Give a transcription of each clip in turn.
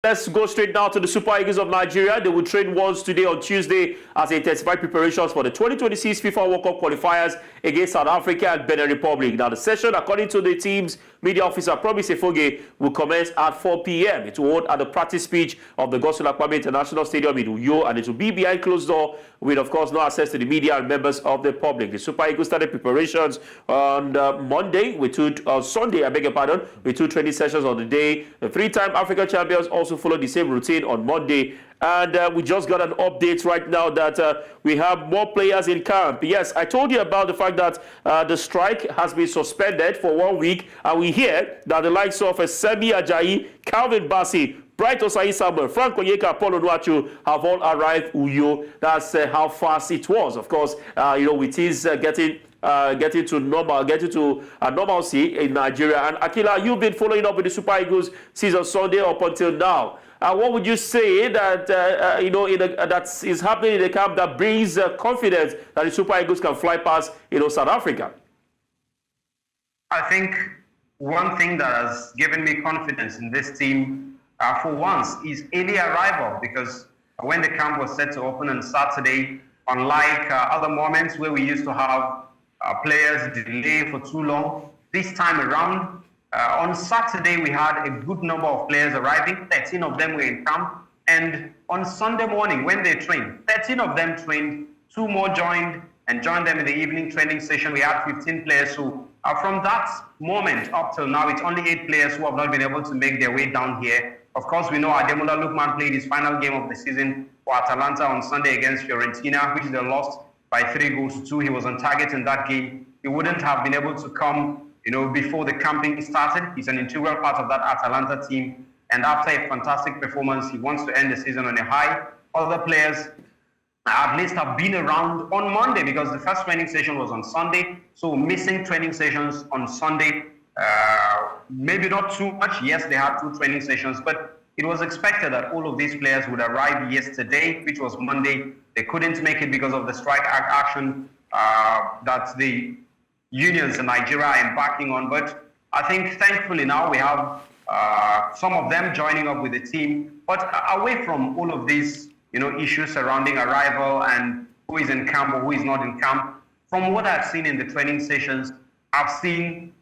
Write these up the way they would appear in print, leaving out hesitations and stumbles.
Let's go straight now to the Super Eagles of Nigeria. They will train once today on Tuesday as they intensify preparations for the 2026 FIFA World Cup qualifiers against South Africa and Benin Republic. Now, the session, according to the team's media officer, Promise Efoge, will commence at 4 p.m. It will hold at the practice pitch of the Godswill Akpabio International Stadium in Uyo, and it will be behind closed door with, of course, no access to the media and members of the public. The Super Eagles started preparations on Sunday, with two training sessions on the day. The three-time African champions also followed the same routine on Monday. And we just got an update right now that we have more players in camp. Yes, I told you about the fact that the strike has been suspended for 1 week. And we hear that the likes of Semi Ajayi, Calvin Bassey, Bright Osayi Samuel, Frank Onyeka, Paul Onuachu have all arrived Uyo. That's how fast it was. Of course, with his getting to normalcy in Nigeria. And Akila, you've been following up with the Super Eagles since Sunday up until now. What would you say that that is happening in the camp that brings confidence that the Super Eagles can fly past South Africa? I think one thing that has given me confidence in this team for once is early arrival, because when the camp was set to open on Saturday, unlike other moments where we used to have players delay for too long, this time around, on Saturday, we had a good number of players arriving. 13 of them were in camp. And on Sunday morning, when they trained, 13 of them trained, 2 more joined them in the evening training session. We had 15 players who, from that moment up till now, it's only 8 players who have not been able to make their way down here. Of course, we know Ademola Lookman played his final game of the season for Atalanta on Sunday against Fiorentina, which they lost by 3-2. He was on target in that game. He wouldn't have been able to come before the camping started. He's an integral part of that Atalanta team. And after a fantastic performance, he wants to end the season on a high. Other players at least have been around on Monday, because the first training session was on Sunday. So missing training sessions on Sunday, maybe not too much. Yes, they had 2 training sessions, but it was expected that all of these players would arrive yesterday, which was Monday. They couldn't make it because of the strike action that the unions in Nigeria are embarking on. But I think thankfully now we have some of them joining up with the team. But away from all of these issues surrounding arrival and who is in camp or who is not in camp, from what I've seen in the training sessions, I've seen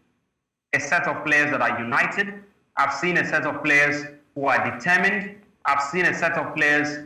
a set of players that are united. I've seen a set of players who are determined. I've seen a set of players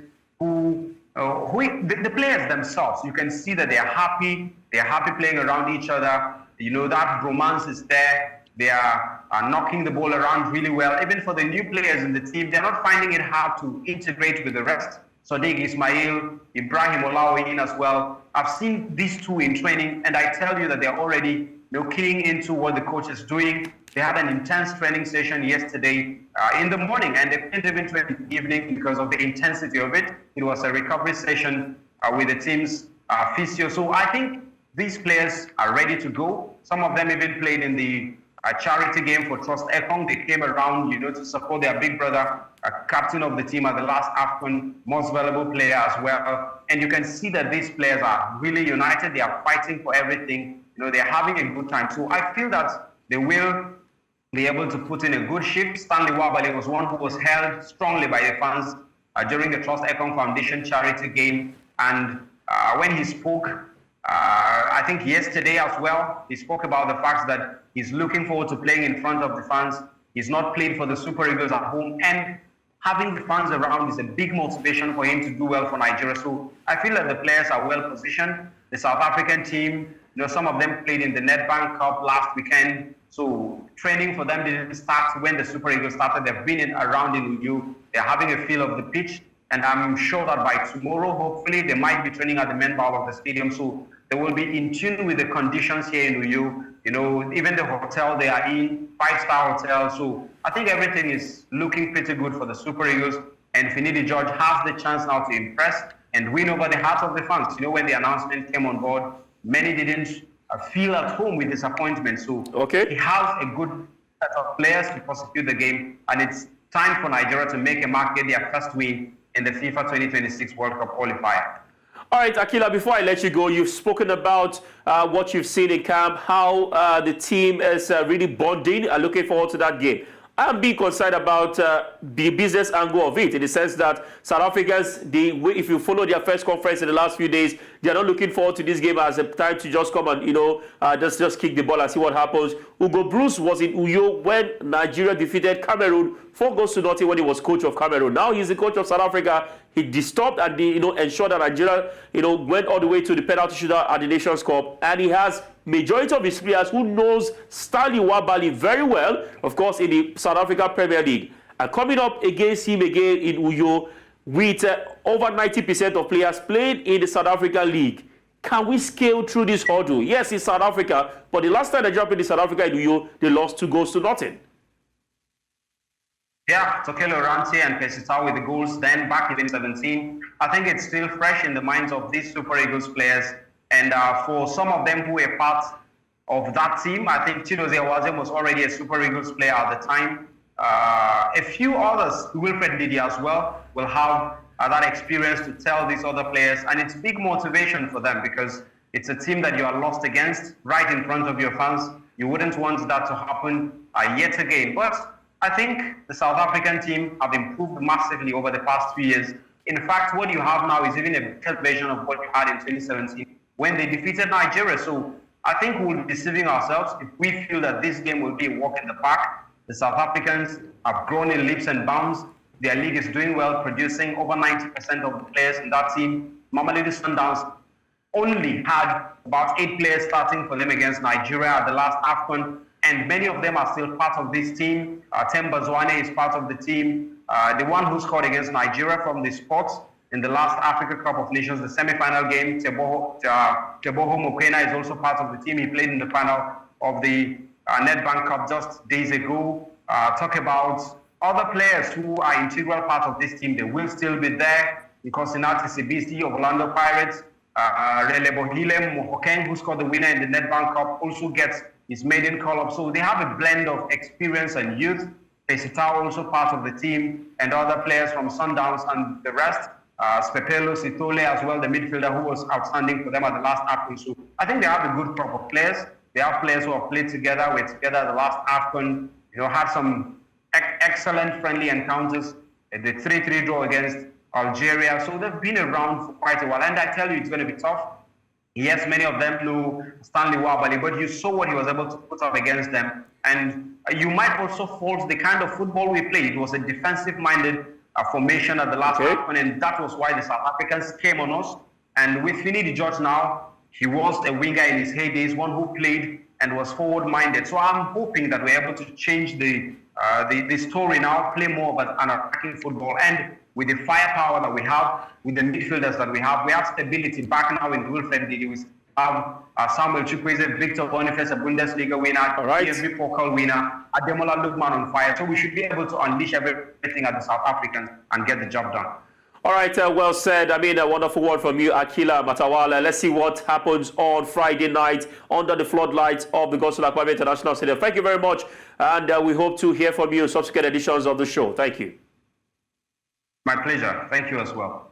the players themselves, you can see that they are happy. They are happy playing around each other. That romance is there. They are knocking the ball around really well. Even for the new players in the team, they're not finding it hard to integrate with the rest. Sadiq Ismail, Ibrahim Olaoyin as well. I've seen these 2 in training, and I tell you that they're already keying into what the coach is doing. They had an intense training session yesterday in the morning, and they couldn't even train in the evening because of the intensity of it. It was a recovery session with the team's physio. So I think these players are ready to go. Some of them even played in the charity game for Trust Ekong. They came around, to support their big brother, captain of the team at the last AFCON, most valuable player as well. And you can see that these players are really united. They are fighting for everything. They're having a good time. So I feel that they will be able to put in a good shift. Stanley Wabale was one who was held strongly by the fans during the Trust Ekong Foundation charity game. And when he spoke, I think yesterday as well, he spoke about the fact that he's looking forward to playing in front of the fans. He's not played for the Super Eagles at home, and having the fans around is a big motivation for him to do well for Nigeria. So I feel that the players are well positioned. The South African team, some of them played in the Nedbank Cup last weekend. So training for them didn't start when the Super Eagles started. They've been around in Uyo. They're having a feel of the pitch. And I'm sure that by tomorrow, hopefully, they might be training at the main bowl of the stadium. So they will be in tune with the conditions here in Uyo. Even the hotel they are in, 5-star hotel. So I think everything is looking pretty good for the Super Eagles. And Finidi George has the chance now to impress and win over the heart of the fans. When the announcement came on board, many didn't feel at home with disappointment. So he has a good set of players to prosecute the game. And it's time for Nigeria to make a mark, get their first win in the FIFA 2026 World Cup qualifier. All right, Akila, before I let you go, you've spoken about what you've seen in camp, how the team is really bonding and looking forward to that game. I'm being concerned about the business angle of it, in the sense that South Africans, if you follow their first conference in the last few days, they're not looking forward to this game as a time to just come and, just kick the ball and see what happens. Hugo Bruce was in Uyo when Nigeria defeated Cameroon 4-0 when he was coach of Cameroon. Now he's the coach of South Africa. He disturbed and ensured that Nigeria, went all the way to the penalty shootout at the Nations Cup, and he has majority of his players who knows Stanley Nwabali very well, of course, in the South Africa Premier League. And coming up against him again in Uyo with over 90% of players playing in the South Africa League. Can we scale through this hurdle? Yes, it's South Africa, but the last time they jumped in the South Africa in Uyo, they lost 2-0. Yeah, Tokelo Ranti and Percy Tau with the goals then back in 2017. I think it's still fresh in the minds of these Super Eagles players. And for some of them who were part of that team, I think Chidozie Awazim was already a Super Eagles player at the time. A few others, Wilfred Ndidi as well, will have that experience to tell these other players. And it's big motivation for them because it's a team that you are lost against right in front of your fans. You wouldn't want that to happen yet again. But I think the South African team have improved massively over the past 3 years. In fact, what you have now is even a better version of what you had in 2017 when they defeated Nigeria. So I think we'll be deceiving ourselves if we feel that this game will be a walk in the park. The South Africans have grown in leaps and bounds. Their league is doing well, producing over 90% of the players in that team. Mamelodi Sundowns only had about 8 players starting for them against Nigeria at the last AFCON. And many of them are still part of this team. Themba Zwane is part of the team. The one who scored against Nigeria from the sports in the last Africa Cup of Nations, the semi-final game, Teboho Mokoena is also part of the team. He played in the final of the Nedbank Cup just days ago. Talk about other players who are integral part of this team. They will still be there. Nkosinaty Sibisi of Orlando Pirates. Relebohile Mohokeng, who scored the winner in the Nedbank Cup, also gets his maiden call-up. So they have a blend of experience and youth. Percy Tau also part of the team, and other players from Sundowns and the rest. Spepelo Sitole as well, the midfielder who was outstanding for them at the last AFCON. So I think they have a good crop of players. They have players who have played together, were together at the last AFCON, had some excellent friendly encounters. The 3-3 draw against Algeria. So they've been around for quite a while. And I tell you, it's going to be tough. Yes, many of them know Stanley Nwabali, but you saw what he was able to put up against them. And you might also fault the kind of football we played. It was a defensive-minded formation at the last AFCON, and that was why the South Africans came on us. And with Finidi George now, he was a winger in his heydays, one who played and was forward-minded. So I'm hoping that we're able to change the story now, play more of an attacking football. And with the firepower that we have, with the midfielders that we have stability back now in Wilfred Ndidi. We have Samuel Chukwueze, Victor Boniface, a Bundesliga winner, PSV Pokal winner, Ademola Lookman on fire. So we should be able to unleash everything at the South Africans and get the job done. All right, well said. I mean, a wonderful word from you, Akila Matawala. Let's see what happens on Friday night under the floodlights of the Godswill Akpabio International Stadium. Thank you very much, and we hope to hear from you in subsequent editions of the show. Thank you. My pleasure. Thank you as well.